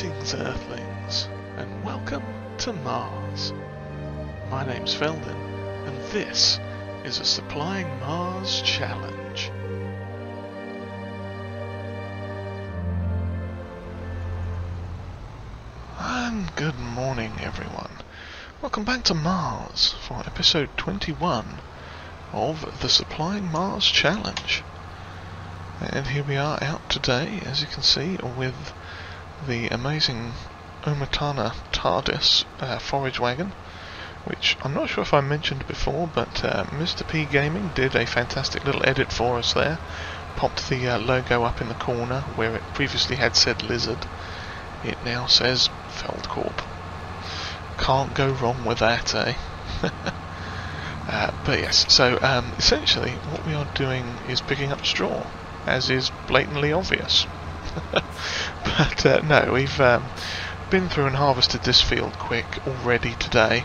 Greetings, Earthlings, and welcome to Mars. My name's Felden, and this is a Supplying Mars challenge. And good morning, everyone. Welcome back to Mars for episode 21 of the Supplying Mars challenge. And here we are out today, as you can see, with the amazing Omatana TARDIS forage wagon, which I'm not sure if I mentioned before, but Mr. P Gaming did a fantastic little edit for us there. Popped the logo up in the corner where it previously had said Lizard. It now says Feldcorp. Can't go wrong with that, eh? But yes, so essentially what we are doing is picking up straw, as is blatantly obvious. But no, we've been through and harvested this field quick already today.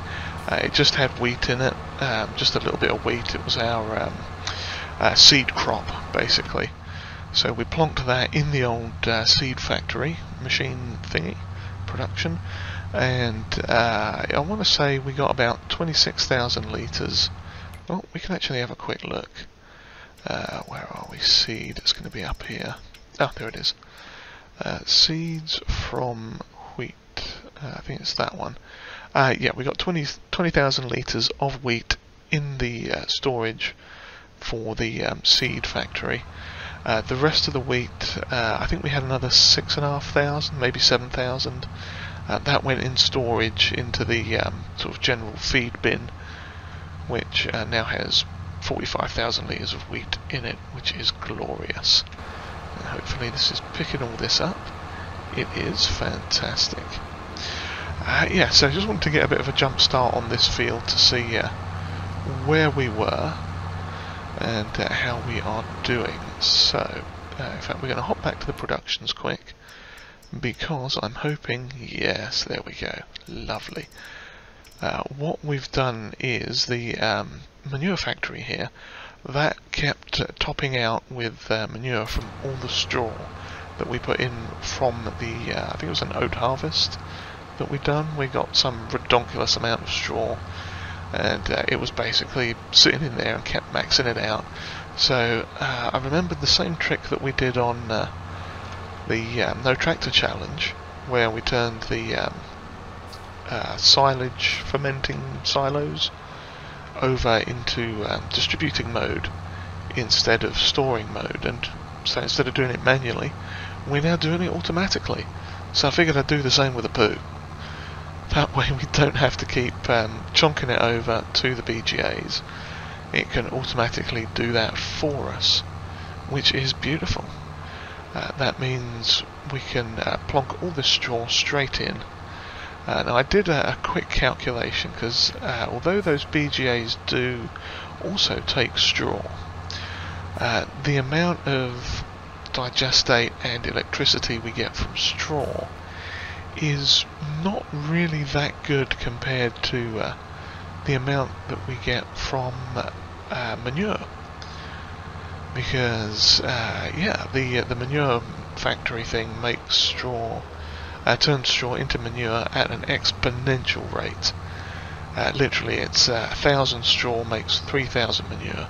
It just had wheat in it, just a little bit of wheat. It was our seed crop, basically. So we plonked that in the old seed factory machine thingy, production, and I want to say we got about 26,000 litres. Well, we can actually have a quick look. Where are we? Seed, it's going to be up here. Oh, there it is. Seeds from wheat. I think it's that one. Yeah, we got 20,000 litres of wheat in the storage for the seed factory. The rest of the wheat, I think we had another 6,500, maybe 7,000. That went in storage into the sort of general feed bin, which now has 45,000 litres of wheat in it, which is glorious. And hopefully this is picking all this up. It is fantastic. Yeah, so I just wanted to get a bit of a jump start on this field to see where we were and how we are doing. So, in fact, we're going to hop back to the productions quick, because I'm hoping, yes, there we go, lovely. What we've done is the manure factory here, that kept topping out with manure from all the straw that we put in from the, I think it was an oat harvest that we'd done. We got some redonkulous amount of straw, and it was basically sitting in there and kept maxing it out. So I remembered the same trick that we did on the No Tractor Challenge, where we turned the silage fermenting silos over into distributing mode instead of storing mode, and so instead of doing it manually, we're now doing it automatically. So I figured I'd do the same with the poo. That way we don't have to keep chonking it over to the BGAs. It can automatically do that for us, which is beautiful. That means we can plonk all this straw straight in. Now I did a quick calculation, because although those BGAs do also take straw, the amount of digestate and electricity we get from straw is not really that good compared to the amount that we get from manure. Because yeah, the manure factory thing makes straw, turns straw into manure at an exponential rate. Literally, it's 1,000 straw makes 3,000 manure,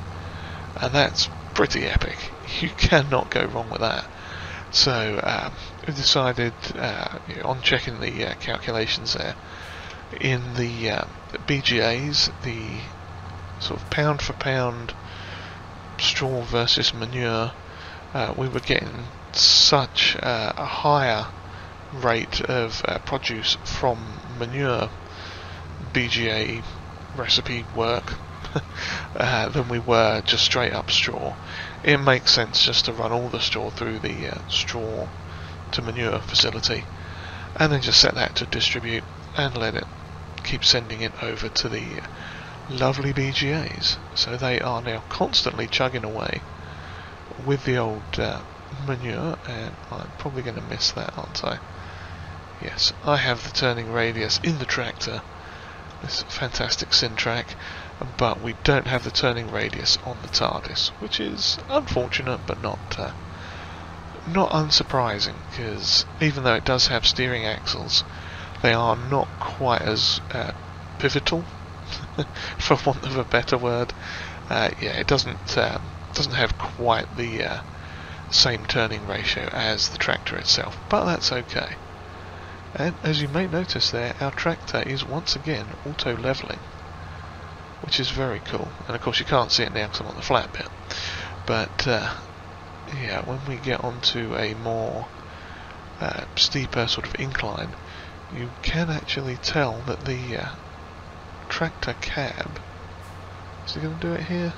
and that's pretty epic. You cannot go wrong with that. So we decided, on checking the calculations there, in the BGAs, the sort of pound for pound straw versus manure, we were getting such a higher rate of produce from manure BGA recipe work than we were just straight up straw. It makes sense just to run all the straw through the straw to manure facility, and then just set that to distribute and let it keep sending it over to the lovely BGAs. So they are now constantly chugging away with the old manure, and I'm probably going to miss that, aren't I? Yes, I have the turning radius in the tractor, this fantastic Syntrack, but we don't have the turning radius on the TARDIS, which is unfortunate, but not not unsurprising, because even though it does have steering axles, they are not quite as pivotal, for want of a better word. Yeah, it doesn't have quite the same turning ratio as the tractor itself, but that's okay. And as you may notice there, our tractor is once again auto-leveling, which is very cool. And of course you can't see it now because I'm on the flat bit, but yeah, when we get onto a more steeper sort of incline, you can actually tell that the tractor cab, is it going to do it here?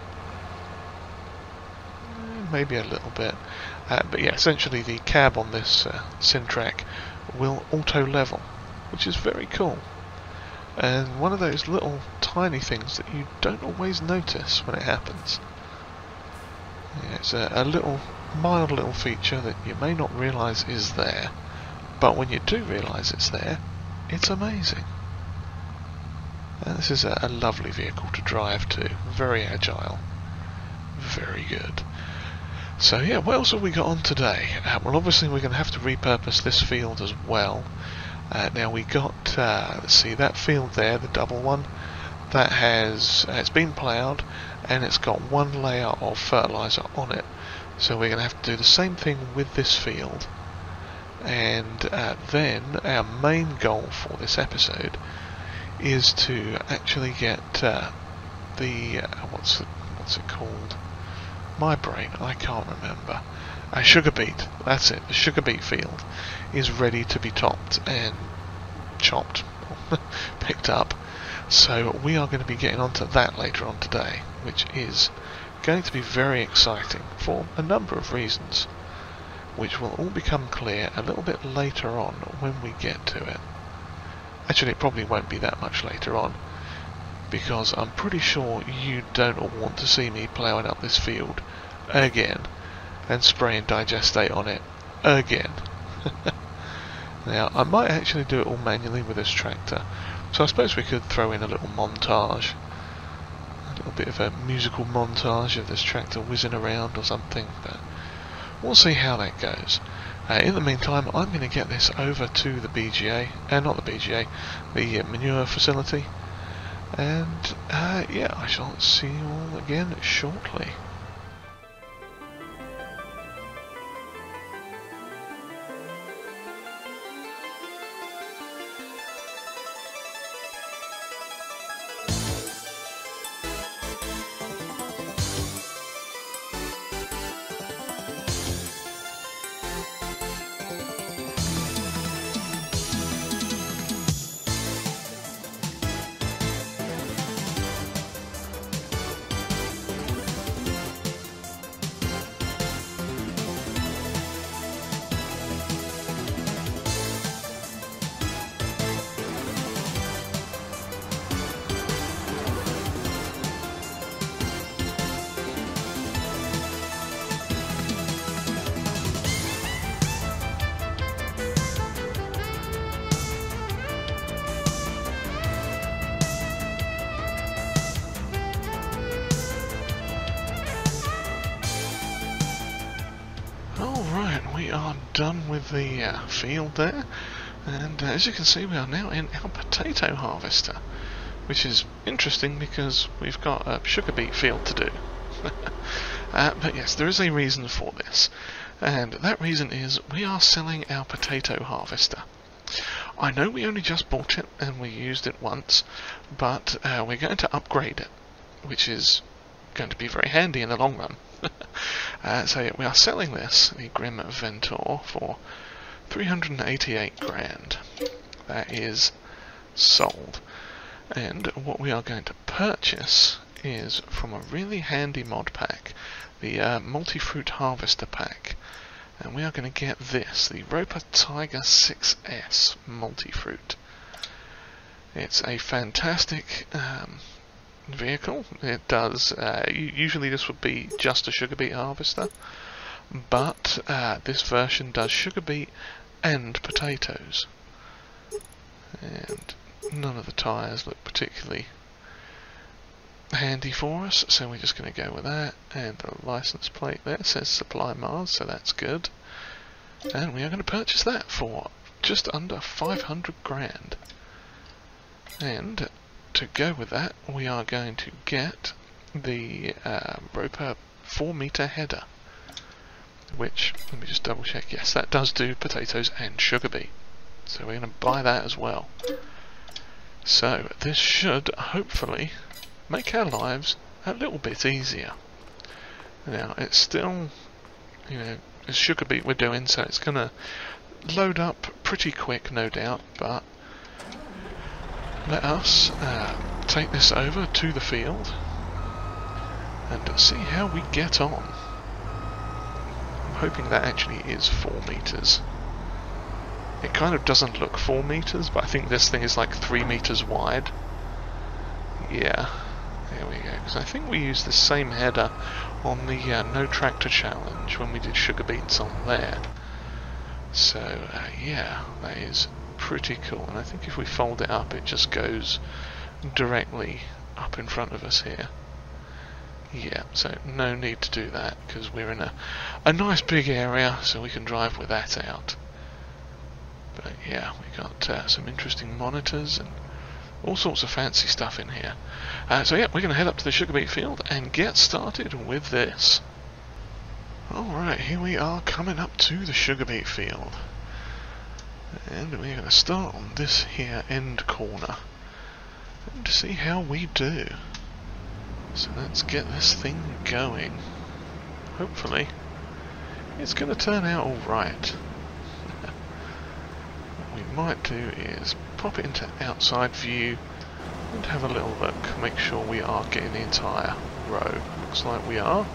Maybe a little bit, but yeah, essentially the cab on this Syntrack will auto-level, which is very cool, and one of those little tiny things that you don't always notice when it happens. Yeah, it's a little mild little feature that you may not realise is there, but when you do realise it's there, it's amazing. And this is a lovely vehicle to drive too, very agile, very good. So yeah, what else have we got on today? Well, obviously we're going to have to repurpose this field as well. Now we got, let's see, that field there, the double one, that has, it's been ploughed and it's got one layer of fertilizer on it. So we're going to have to do the same thing with this field. And then our main goal for this episode is to actually get the, what's it called? My brain, I can't remember. Sugar beet, that's it. The sugar beet field is ready to be topped and chopped, picked up. So we are going to be getting onto that later on today, which is going to be very exciting for a number of reasons, which will all become clear a little bit later on when we get to it. Actually, it probably won't be that much later on, because I'm pretty sure you don't all want to see me ploughing up this field again and spraying digestate on it again. Now, I might actually do it all manually with this tractor, so I suppose we could throw in a little montage, a little bit of a musical montage of this tractor whizzing around or something, but we'll see how that goes. In the meantime, I'm going to get this over to the BGA, not the BGA, the manure facility. And yeah, I shall see you all again shortly. We are done with the field there, and as you can see, we are now in our potato harvester, which is interesting because we've got a sugar beet field to do. But yes, there is a reason for this, and that reason is we are selling our potato harvester. I know we only just bought it and we used it once, but we're going to upgrade it, which is going to be very handy in the long run. So yeah, we are selling this, the Grim Ventor, for 388 grand. That is sold. And what we are going to purchase is from a really handy mod pack, the multi-fruit harvester pack. And we are going to get this, the Roper Tiger 6S multi-fruit. It's a fantastic vehicle. It does, usually this would be just a sugar beet harvester, but this version does sugar beet and potatoes. And none of the tyres look particularly handy for us, so we're just going to go with that. And the license plate there says Supply Mars, so that's good. And we are going to purchase that for just under 500 grand. And to go with that, we are going to get the Roper 4-meter header, which, let me just double check, yes, that does do potatoes and sugar beet. So we're going to buy that as well. So this should hopefully make our lives a little bit easier. Now it's still, it's sugar beet we're doing, so it's going to load up pretty quick, no doubt, but let us take this over to the field and see how we get on. I'm hoping that actually is 4 meters. It kind of doesn't look 4 meters, but I think this thing is like 3 meters wide. Yeah, there we go. Because I think we used the same header on the No Tractor Challenge when we did sugar beets on there. So yeah, that is pretty cool. And I think if we fold it up, it just goes directly up in front of us here. Yeah, so no need to do that because we're in a nice big area, so we can drive with that out. But yeah, we got some interesting monitors and all sorts of fancy stuff in here. So yeah, we're going to head up to the sugar beet field and get started with this. Alright, here we are coming up to the sugar beet field. And we're going to start on this here end corner and to see how we do. So let's get this thing going. Hopefully it's going to turn out alright. What we might do is pop it into outside view and have a little look, make sure we are getting the entire row. Looks like we are.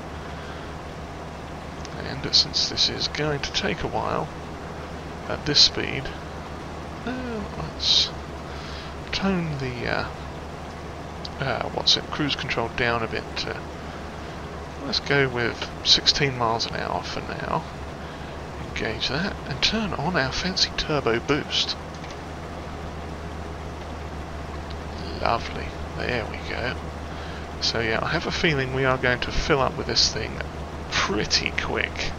And since this is going to take a while at this speed, let's tone the cruise control down a bit. Let's go with 16 miles an hour for now. Engage that and turn on our fancy turbo boost. Lovely, there we go. So yeah, I have a feeling we are going to fill up with this thing pretty quick.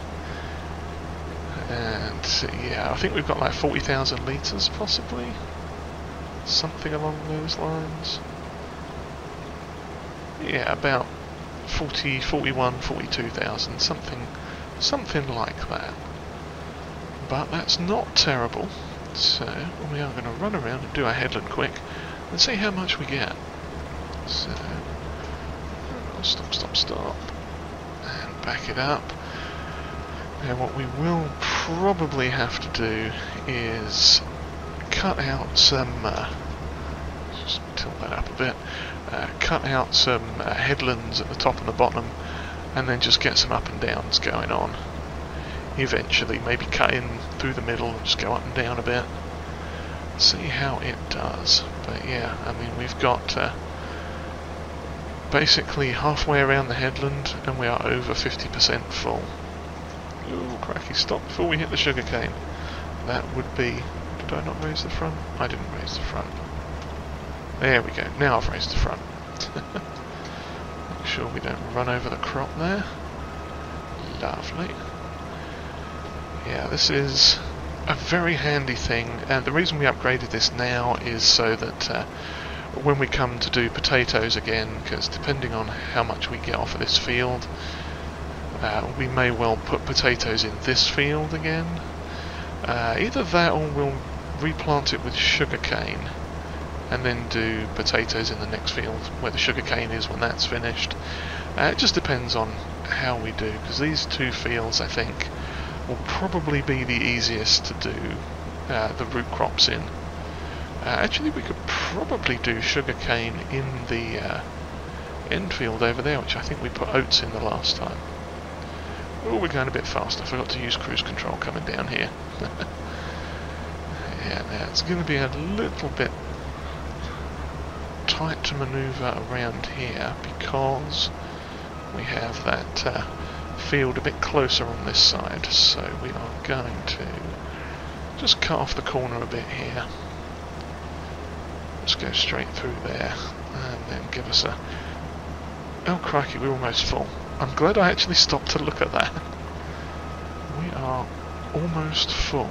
And yeah, I think we've got like 40,000 litres possibly, something along those lines. Yeah, about 40, 41, 42,000, something like that. But that's not terrible. So we are going to run around and do our headland quick and see how much we get. So stop, and back it up. And what we will probably have to do is cut out some. Just tilt that up a bit. Cut out some headlands at the top and the bottom, and then just get some up and downs going on. Eventually, maybe cut in through the middle and just go up and down a bit. See how it does. But yeah, I mean, we've got basically halfway around the headland, and we are over 50% full. Ooh, cracky, stop before we hit the sugarcane. That would be... Did I not raise the front? I didn't raise the front. There we go, now I've raised the front. Make sure we don't run over the crop there. Lovely. Yeah, this is a very handy thing, and the reason we upgraded this now is so that when we come to do potatoes again, because depending on how much we get off of this field, we may well put potatoes in this field again. Either that or we'll replant it with sugarcane and then do potatoes in the next field where the sugarcane is when that's finished. It just depends on how we do, because these two fields I think will probably be the easiest to do the root crops in. Actually, we could probably do sugarcane in the end field over there, which I think we put oats in the last time. Oh, we're going a bit fast. I forgot to use cruise control coming down here. Yeah, now it's going to be a little bit tight to manoeuvre around here because we have that field a bit closer on this side, so we are going to just cut off the corner a bit here. Just go straight through there and then give us a... Oh crikey, we're almost full. I'm glad I actually stopped to look at that. We are almost full,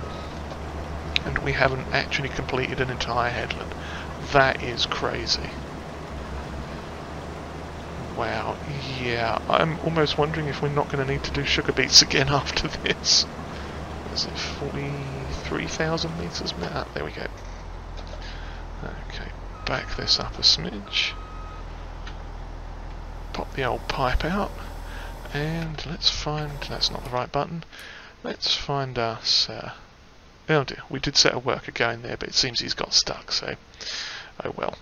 and we haven't actually completed an entire headland. That is crazy. Wow, yeah, I'm almost wondering if we're not going to need to do sugar beets again after this. Is it 43,000 litres? Ah, there we go. Okay, back this up a smidge. Pop the old pipe out, and let's find... that's not the right button. Let's find us... oh dear, we did set a worker going there, but it seems he's got stuck, so... oh well.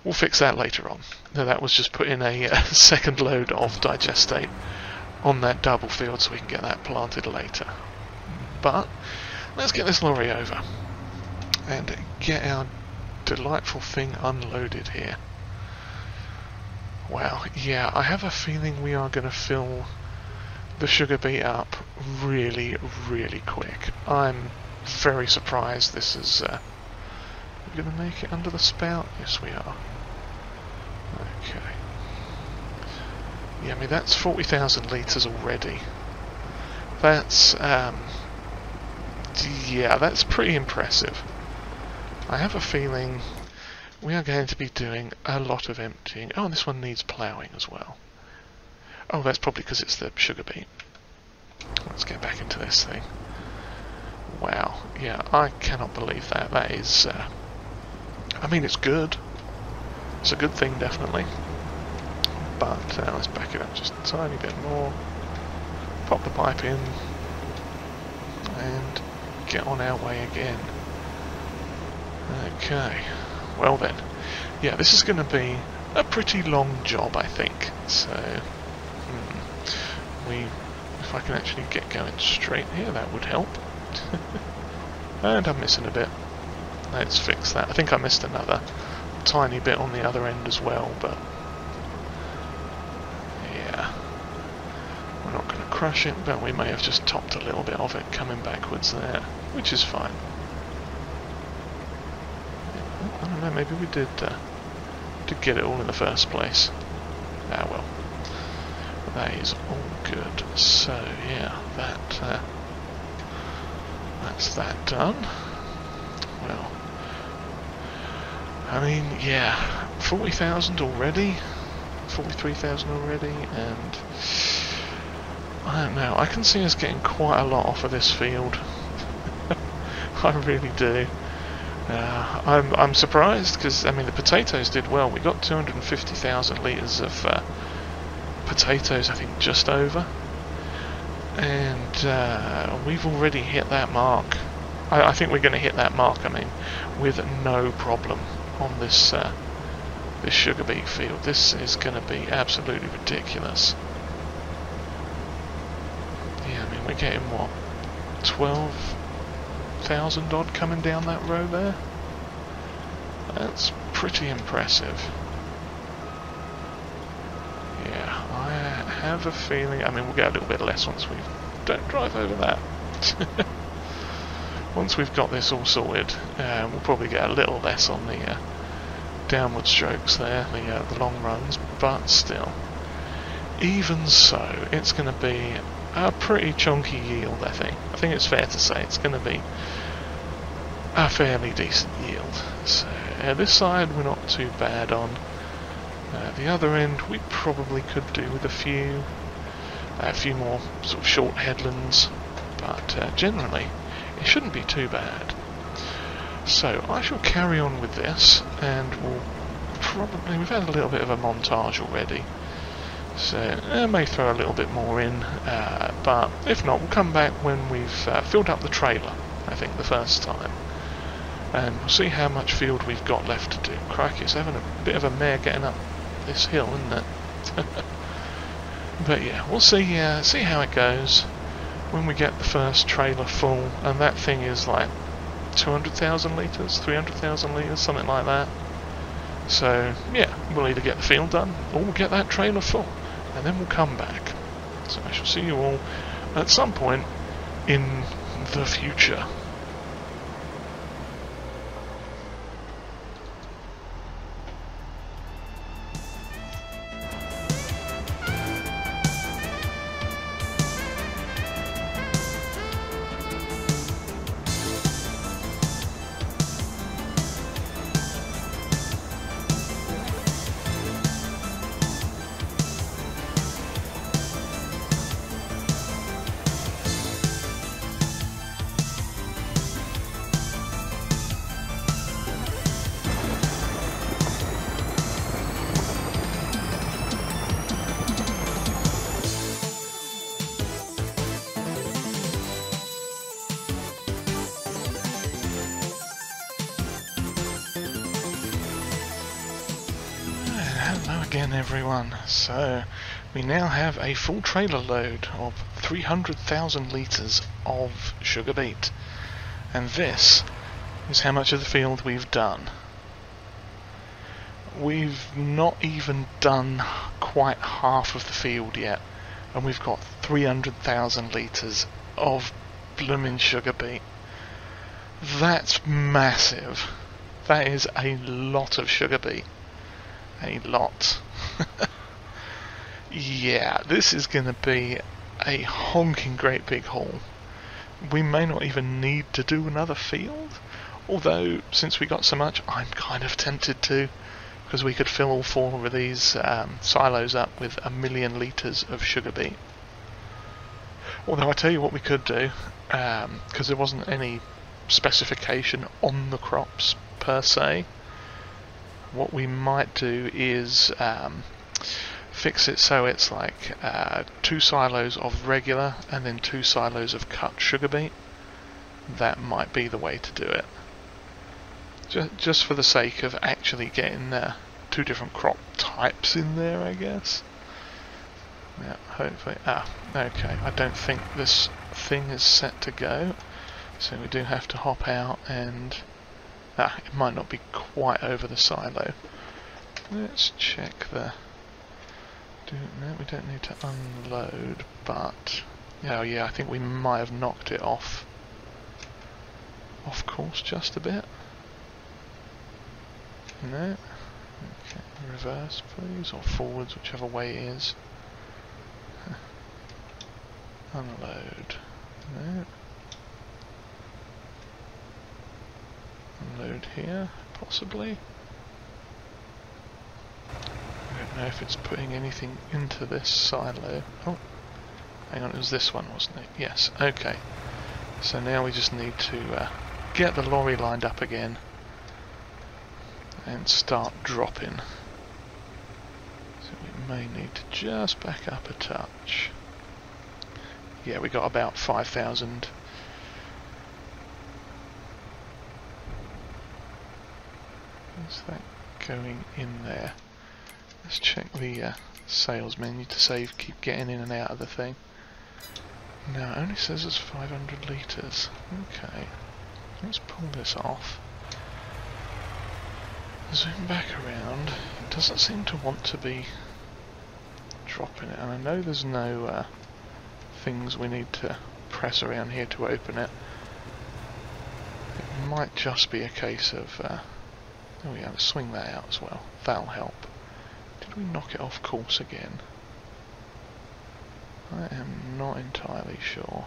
We'll fix that later on. No, that was just putting a second load of digestate on that double field so we can get that planted later. But let's get this lorry over and get our delightful thing unloaded here. Wow, yeah, I have a feeling we are going to fill the sugar beet up really, really quick. I'm very surprised this is... we're going to make it under the spout? Yes, we are. Okay. Yeah, I mean, that's 40,000 litres already. That's, yeah, that's pretty impressive. I have a feeling we are going to be doing a lot of emptying. Oh, and this one needs ploughing as well. Oh, that's probably because it's the sugar beet. Let's get back into this thing. Wow, yeah, I cannot believe that. That is, I mean, it's good. It's a good thing, definitely. But let's back it up just a tiny bit more. Pop the pipe in. And get on our way again. Okay. Well then. Yeah, this is going to be a pretty long job, I think. So, if I can actually get going straight here, that would help. And I'm missing a bit. Let's fix that. I think I missed another tiny bit on the other end as well, but yeah, we're not going to crush it, but we may have just topped a little bit of it coming backwards there, which is fine. I don't know, maybe we did get it all in the first place. Ah well, that is all good. So yeah, that's that done. Well, I mean, yeah, 40,000 already, 43,000 already, and I don't know, I can see us getting quite a lot off of this field. I really do. I'm surprised because, I mean, the potatoes did well. We got 250,000 litres of potatoes, I think, just over, and we've already hit that mark. I think we're going to hit that mark, I mean, with no problem on this this sugar beet field. This is going to be absolutely ridiculous. Yeah, I mean, we're getting, what, 12,000 odd coming down that row there? That's pretty impressive. Yeah, I have a feeling, I mean, we'll get a little bit less once we don't drive over that. Once we've got this all sorted, we'll probably get a little less on the downward strokes there, the long runs, but still, even so, it's going to be a pretty chunky yield, I think. I think it's fair to say it's going to be a fairly decent yield. So this side we're not too bad on. The other end we probably could do with a few more sort of short headlands, but generally it shouldn't be too bad. So I shall carry on with this, and we'll probably, we've had a little bit of a montage already, so I may throw a little bit more in, but if not, we'll come back when we've filled up the trailer, I think, the first time, and we'll see how much field we've got left to do. Crikey, it's having a bit of a mare getting up this hill, isn't it? But yeah, we'll see how it goes when we get the first trailer full, and that thing is like 200,000 litres, 300,000 litres, something like that. So yeah, we'll either get the field done or we'll get that trailer full, and then we'll come back. So I shall see you all at some point in the future. again, everyone. So we now have a full trailer load of 300,000 litres of sugar beet, and this is how much of the field we've done. We've not even done quite half of the field yet, and we've got 300,000 litres of blooming sugar beet. That's massive. That is a lot of sugar beet. A lot. Yeah, this is going to be a honking great big haul. We may not even need to do another field, although since we got so much, I'm kind of tempted to, because we could fill all 4 of these silos up with 1 million litres of sugar beet. Although I tell you what we could do, because there wasn't any specification on the crops per se, what we might do is fix it so it's like 2 silos of regular and then 2 silos of cut sugar beet. That might be the way to do it. Just for the sake of actually getting 2 different crop types in there, I guess. Yeah, hopefully. Okay, I don't think this thing is set to go, so we do have to hop out and... it might not be quite over the silo. Let's check the... No, we don't need to unload, but... Oh yeah, I think we might have knocked it off course just a bit. No. Okay, reverse please, or forwards, whichever way it is. Unload. No. Unload here, possibly. I don't know if it's putting anything into this silo. Oh, hang on, it was this one, wasn't it? Yes, okay. So now we just need to get the lorry lined up again and start dropping. So we may need to just back up a touch. Yeah, we got about 5,000. Is that going in there? Let's check the sales menu to save, keep getting in and out of the thing. No, it only says it's 500 litres. Okay, let's pull this off. Zoom back around. It doesn't seem to want to be dropping it, and I know there's no things we need to press around here to open it. It might just be a case of oh yeah, let's swing that out as well. That'll help. Did we knock it off course again? I am not entirely sure.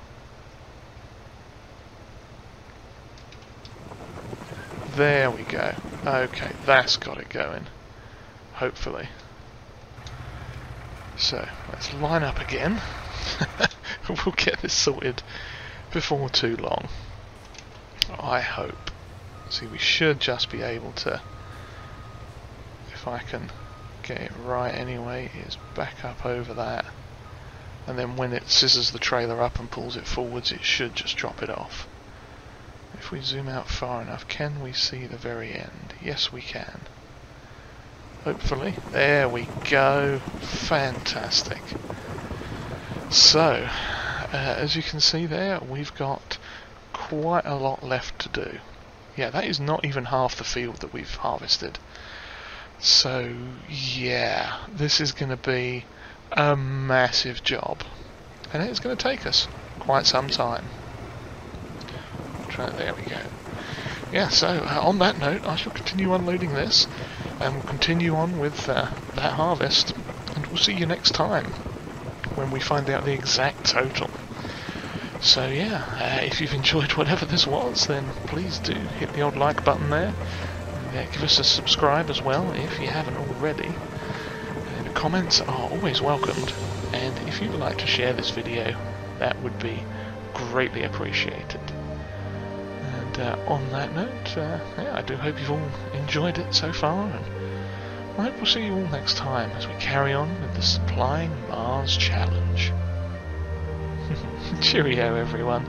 There we go. Okay, that's got it going. Hopefully. So, let's line up again. We'll get this sorted before too long. I hope. See, we should just be able to, if I can get it right anyway, is back up over that, and then when it scissors the trailer up and pulls it forwards, it should just drop it off. If we zoom out far enough, can we see the very end? Yes, we can. Hopefully. There we go. Fantastic. So, as you can see there, we've got quite a lot left to do. Yeah, that is not even half the field that we've harvested. So, yeah, this is going to be a massive job. And it's going to take us quite some time. There we go. Yeah, so on that note, I shall continue unloading this, and we'll continue on with that harvest, and we'll see you next time, when we find out the exact total. So yeah, if you've enjoyed whatever this was, then please do hit the old like button there, and give us a subscribe as well if you haven't already. And comments are always welcomed, and if you'd like to share this video, that would be greatly appreciated. And on that note, yeah, I do hope you've all enjoyed it so far, and I hope we'll see you all next time as we carry on with the Supplying Mars Challenge. Cheerio, everyone.